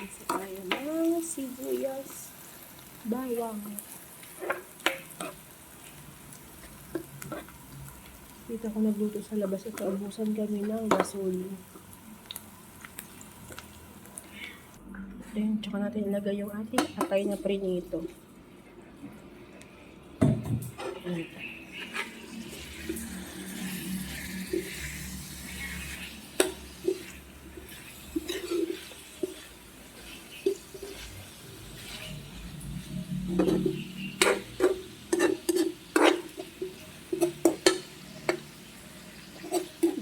Isa tayo ng sibuyas, bawang. Dito ako nagluto sa labas at naubusan kami ng gasol. Then, tsaka natin ilagay yung ating atay na prinito.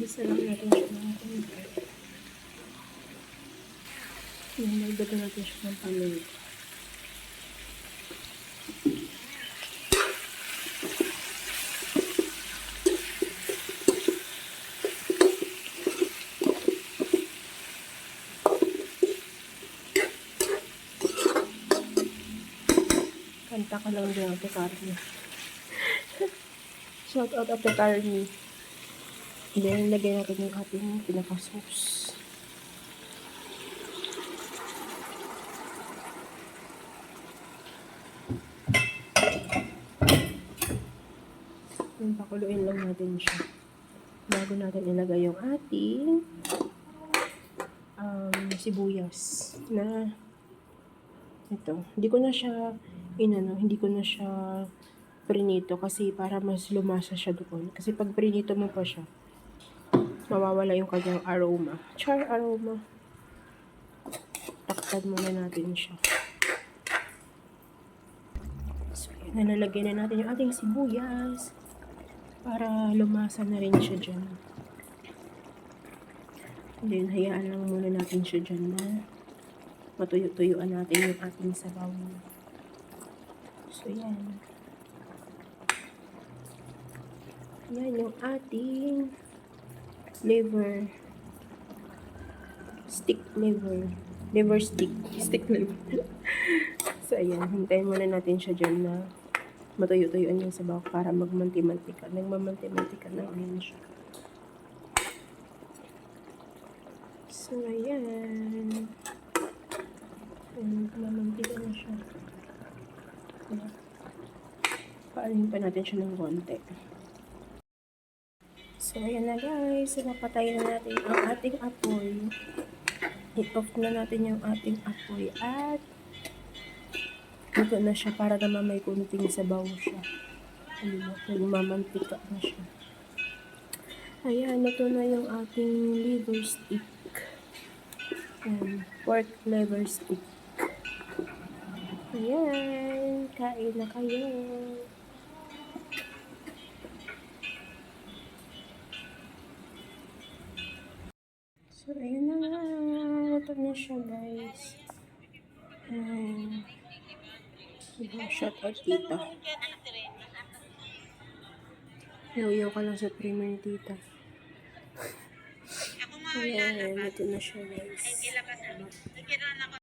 Bisa lang natin siya ng konti. Nagdagan natin siya ng paminta. Kanta ka lang din Ate Carly. Shout out Ate Carly. Then, lagay natin yung ating pinaka-sauce. Yung pakuluin lang natin siya. Bago natin ilagay yung ating sibuyas na ito. Hindi ko na siya hindi ko na siya prinito kasi para mas lumasa siya doon. Kasi pag prinito mo pa siya, mawawala yung kanyang aroma. Char aroma. Takpan muna natin siya. So, nalalagay na natin yung ating sibuyas para lumasa na rin siya dyan. Then, hayaan lang muna natin siya dyan na matuyo-tuyuan natin yung ating sabaw. So, yan. Yan yung ating liver stick. So, ayan. Hintayin muna natin siya dyan na matuyo-tuyuan yung sabaw para magmanti-mantika. Nagmamanti-mantika na rin siya. So, ayan. Nagmamantika na siya. Paalihin pa natin siya ng konti. So, ayan na guys. Napatay na natin ang ating apoy. I-off na natin yung ating apoy. At ito na siya para naman may kunting sabaw siya. Nagmamantika na siya. Ayan, ito na yung ating liver stick. Ayan, pork liver stick. Ayan, kain na kayo. So, ayan na nga. Ito na siya, guys. Ayan. Shout out tita. Yaw-yaw ka lang sa premium tita. Ayan, ito na siya, guys.